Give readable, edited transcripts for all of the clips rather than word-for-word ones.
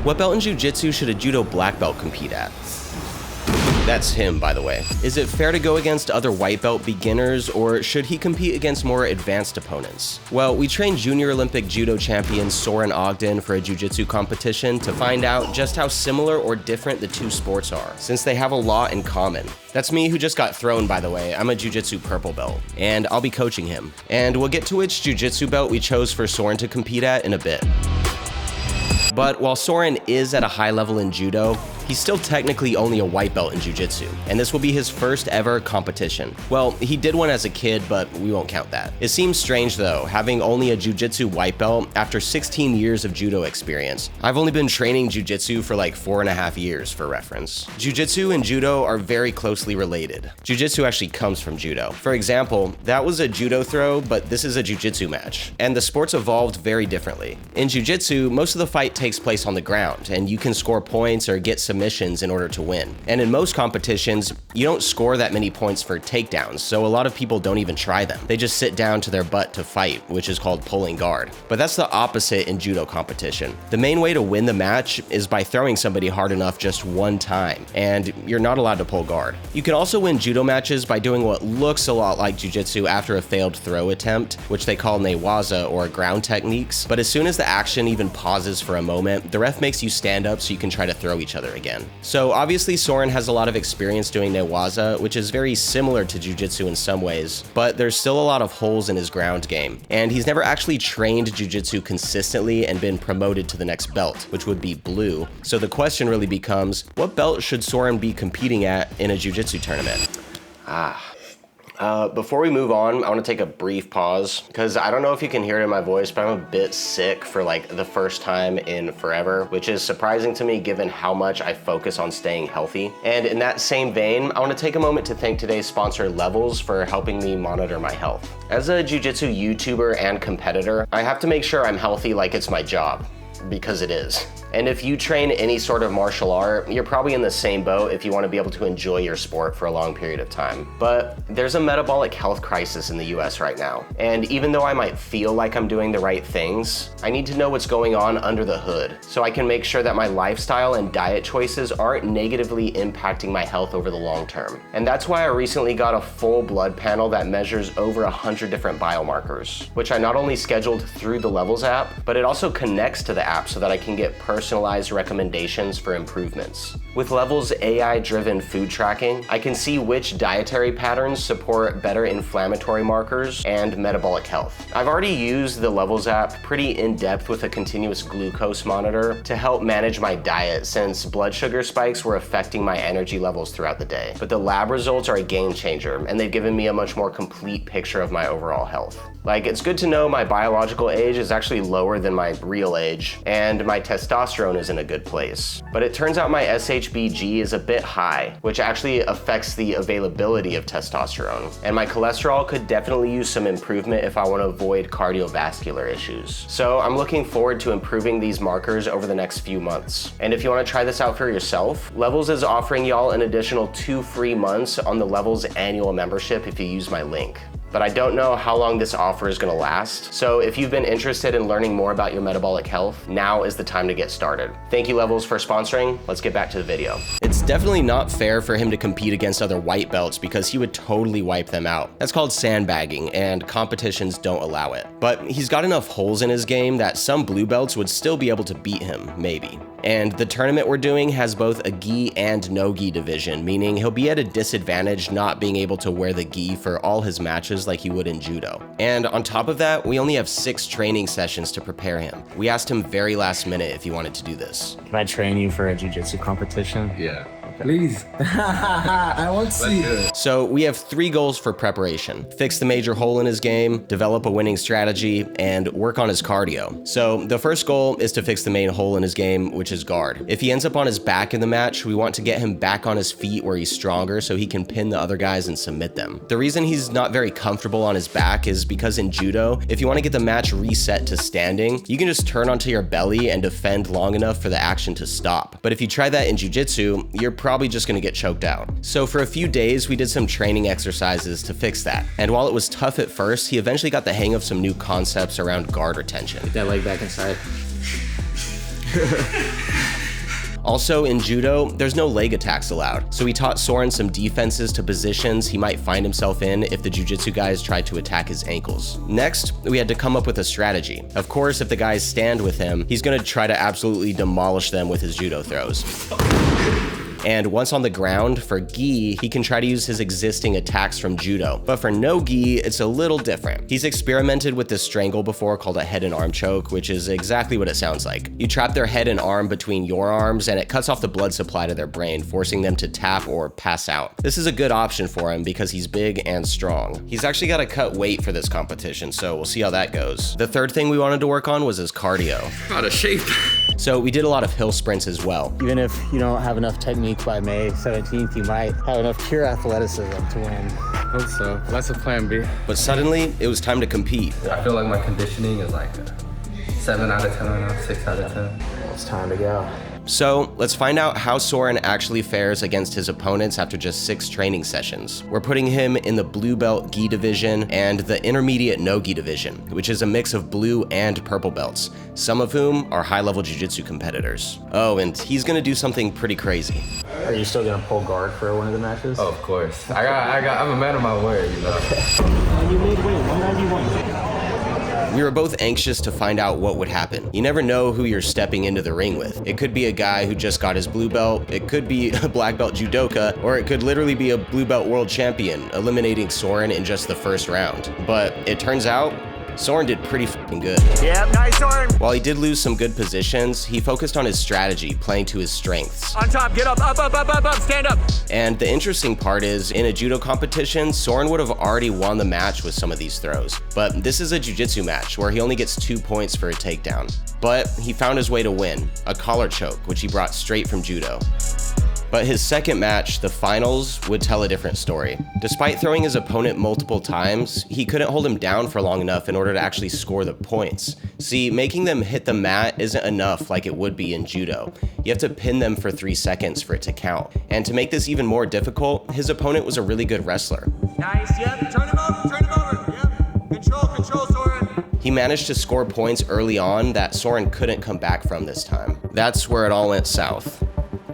What belt in jiu-jitsu should a judo black belt compete at? That's him, by the way. Is it fair to go against other white belt beginners, or should he compete against more advanced opponents? Well, we trained Junior Olympic judo champion Soren Ogden for a jiu-jitsu competition to find out just how similar or different the two sports are, since they have a lot in common. That's me, who just got thrown, by the way. I'm a jiu-jitsu purple belt, and I'll be coaching him. And we'll get to which jiu-jitsu belt we chose for Soren to compete at in a bit. But while Soren is at a high level in judo, he's still technically only a white belt in jiu-jitsu, and this will be his first ever competition. Well, he did one as a kid, but we won't count that. It seems strange though, having only a jiu-jitsu white belt after 16 years of judo experience. I've only been training jiu-jitsu for like 4.5 years for reference. Jiu-jitsu and judo are very closely related. Jiu-jitsu actually comes from judo. For example, that was a judo throw, but this is a jiu-jitsu match. And the sports evolved very differently. In jiu-jitsu, most of the fight takes place on the ground, and you can score points or get submissions in order to win. And in most competitions, you don't score that many points for takedowns, so a lot of people don't even try them. They just sit down to their butt to fight, which is called pulling guard. But that's the opposite in judo competition. The main way to win the match is by throwing somebody hard enough just one time, and you're not allowed to pull guard. You can also win judo matches by doing what looks a lot like jiu-jitsu after a failed throw attempt, which they call newaza or ground techniques. But as soon as the action even pauses for a moment, the ref makes you stand up so you can try to throw each other again. So obviously Soren has a lot of experience doing newaza, which is very similar to jiu-jitsu in some ways, but there's still a lot of holes in his ground game. And he's never actually trained jiu-jitsu consistently and been promoted to the next belt, which would be blue. So the question really becomes, what belt should Soren be competing at in a jiu-jitsu tournament? Before we move on, I want to take a brief pause, because I don't know if you can hear it in my voice, but I'm a bit sick for like the first time in forever, which is surprising to me given how much I focus on staying healthy. And in that same vein, I want to take a moment to thank today's sponsor, Levels, for helping me monitor my health. As a jiu-jitsu YouTuber and competitor, I have to make sure I'm healthy like it's my job, because it is. And if you train any sort of martial art, you're probably in the same boat if you want to be able to enjoy your sport for a long period of time. But there's a metabolic health crisis in the US right now. And even though I might feel like I'm doing the right things, I need to know what's going on under the hood so I can make sure that my lifestyle and diet choices aren't negatively impacting my health over the long term. And that's why I recently got a full blood panel that measures over 100 different biomarkers, which I not only scheduled through the Levels app, but it also connects to the app so that I can get personalized recommendations for improvements. With Levels' AI-driven food tracking, I can see which dietary patterns support better inflammatory markers and metabolic health. I've already used the Levels app pretty in-depth with a continuous glucose monitor to help manage my diet, since blood sugar spikes were affecting my energy levels throughout the day. But the lab results are a game changer, and they've given me a much more complete picture of my overall health. Like, it's good to know my biological age is actually lower than my real age, and my testosterone is in a good place. But it turns out my SHBG is a bit high, which actually affects the availability of testosterone. And my cholesterol could definitely use some improvement if I want to avoid cardiovascular issues. So I'm looking forward to improving these markers over the next few months. And if you want to try this out for yourself, Levels is offering y'all an additional 2 free months on the Levels annual membership if you use my link. But I don't know how long this offer is going to last. So if you've been interested in learning more about your metabolic health, now is the time to get started. Thank you, Levels, for sponsoring. Let's get back to the video. It's definitely not fair for him to compete against other white belts because he would totally wipe them out. That's called sandbagging, and competitions don't allow it. But he's got enough holes in his game that some blue belts would still be able to beat him, maybe. And the tournament we're doing has both a gi and no gi division, meaning he'll be at a disadvantage not being able to wear the gi for all his matches like he would in judo. And on top of that, we only have 6 training sessions to prepare him. We asked him very last minute if he wanted to do this. Can I train you for a jiu-jitsu competition? Yeah. Please. I want to see. So we have 3 goals for preparation: fix the major hole in his game, develop a winning strategy, and work on his cardio. So the first goal is to fix the main hole in his game, which is guard. If he ends up on his back in the match, we want to get him back on his feet where he's stronger so he can pin the other guys and submit them. The reason he's not very comfortable on his back is because in judo, if you want to get the match reset to standing, you can just turn onto your belly and defend long enough for the action to stop. But if you try that in jiu-jitsu, you're probably just gonna get choked out. So for a few days, we did some training exercises to fix that. And while it was tough at first, he eventually got the hang of some new concepts around guard retention. Get that leg back inside. Also, in judo, there's no leg attacks allowed, so he taught Soren some defenses to positions he might find himself in if the jiu-jitsu guys tried to attack his ankles. Next, we had to come up with a strategy. Of course, if the guys stand with him, he's gonna try to absolutely demolish them with his judo throws. And once on the ground, for gi, he can try to use his existing attacks from judo. But for no gi, it's a little different. He's experimented with this strangle before called a head and arm choke, which is exactly what it sounds like. You trap their head and arm between your arms, and it cuts off the blood supply to their brain, forcing them to tap or pass out. This is a good option for him because he's big and strong. He's actually got to cut weight for this competition, so we'll see how that goes. The third thing we wanted to work on was his cardio. Out of shape. So we did a lot of hill sprints as well. Even if you don't have enough technique by May 17th, you might have enough pure athleticism to win. Hope so. That's a plan B. But suddenly, it was time to compete. I feel like my conditioning is like a 7 out of 10 right now, 6 out of 10. It's time to go. So let's find out how Soren actually fares against his opponents after just 6 training sessions. We're putting him in the blue belt gi division and the intermediate no gi division, which is a mix of blue and purple belts, some of whom are high-level jiu-jitsu competitors. Oh, and he's gonna do something pretty crazy. Are you still gonna pull guard for one of the matches? Oh, of course. I'm a man of my word, you know. You made weight 191. We were both anxious to find out what would happen. You never know who you're stepping into the ring with. It could be a guy who just got his blue belt, it could be a black belt judoka, or it could literally be a blue belt world champion, eliminating Soren in just the first round. But it turns out, Soren did pretty fucking good. Yep, nice Soren. While he did lose some good positions, he focused on his strategy, playing to his strengths. On top, get up, stand up. And the interesting part is, in a judo competition, Soren would have already won the match with some of these throws. But this is a jiu-jitsu match where he only gets 2 points for a takedown. But he found his way to win, a collar choke, which he brought straight from judo. But his second match, the finals, would tell a different story. Despite throwing his opponent multiple times, he couldn't hold him down for long enough in order to actually score the points. See, making them hit the mat isn't enough like it would be in judo. You have to pin them for 3 seconds for it to count. And to make this even more difficult, his opponent was a really good wrestler. Nice, yep, turn him over, yep. Control, Soren. He managed to score points early on that Soren couldn't come back from this time. That's where it all went south.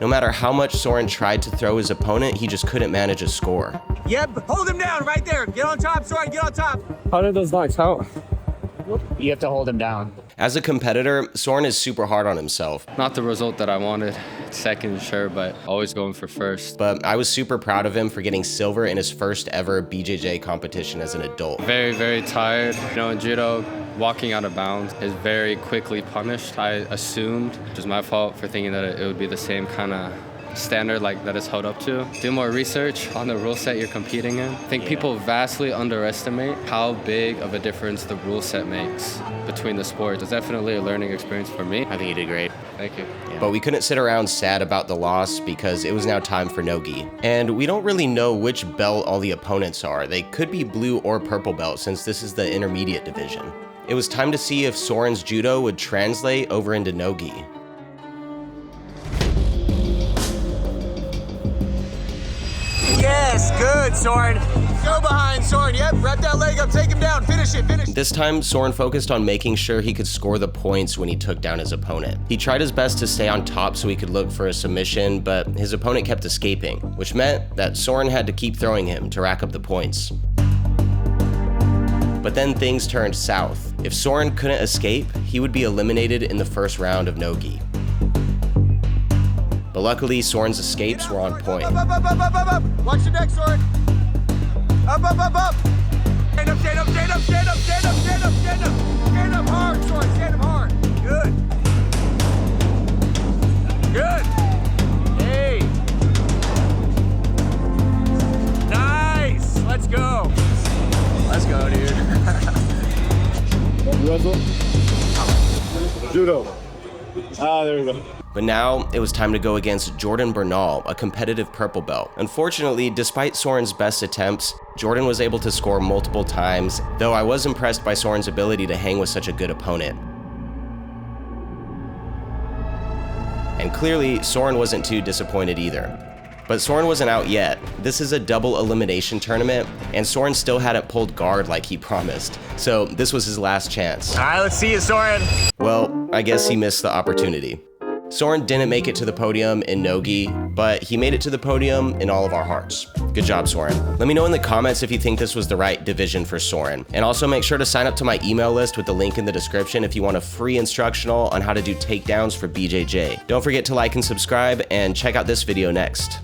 No matter how much Soren tried to throw his opponent, he just couldn't manage a score. Yep, hold him down right there. Get on top, Soren, get on top. How did those knocks out? You have to hold him down. As a competitor, Soren is super hard on himself. Not the result that I wanted. Second, sure, but always going for first. But I was super proud of him for getting silver in his first ever BJJ competition as an adult. Very, very tired. You know, in judo, walking out of bounds is very quickly punished. I assumed it was my fault for thinking that it would be the same kind of standard like that it's held up to. Do more research on the rule set you're competing in. I think people vastly underestimate how big of a difference the rule set makes between the sports. It's definitely a learning experience for me. I think you did great. Thank you. Yeah. But we couldn't sit around sad about the loss because it was now time for no-gi. And we don't really know which belt all the opponents are. They could be blue or purple belt since this is the intermediate division. It was time to see if Soren's judo would translate over into no-gi. Yes, good, Soren. Go behind, Soren. Yep, wrap that leg up, take him down, finish it. This time, Soren focused on making sure he could score the points when he took down his opponent. He tried his best to stay on top so he could look for a submission, but his opponent kept escaping, which meant that Soren had to keep throwing him to rack up the points. But then things turned south. If Soren couldn't escape, he would be eliminated in the first round of no-gi. But luckily, Soren's escapes were on point. Up. Watch your neck, Soren. Up. Stand up. Stand up hard, Soren, stand up hard. Good. Hey. Nice, let's go. Let's go, dude. Judo. There we go. But now, it was time to go against Jordan Bernal, a competitive purple belt. Unfortunately, despite Soren's best attempts, Jordan was able to score multiple times, though I was impressed by Soren's ability to hang with such a good opponent. And clearly, Soren wasn't too disappointed either. But Soren wasn't out yet. This is a double elimination tournament, and Soren still hadn't pulled guard like he promised. So this was his last chance. All right, let's see it, Soren. Well, I guess he missed the opportunity. Soren didn't make it to the podium in Nogi, but he made it to the podium in all of our hearts. Good job, Soren. Let me know in the comments if you think this was the right division for Soren. And also make sure to sign up to my email list with the link in the description if you want a free instructional on how to do takedowns for BJJ. Don't forget to like and subscribe, and check out this video next.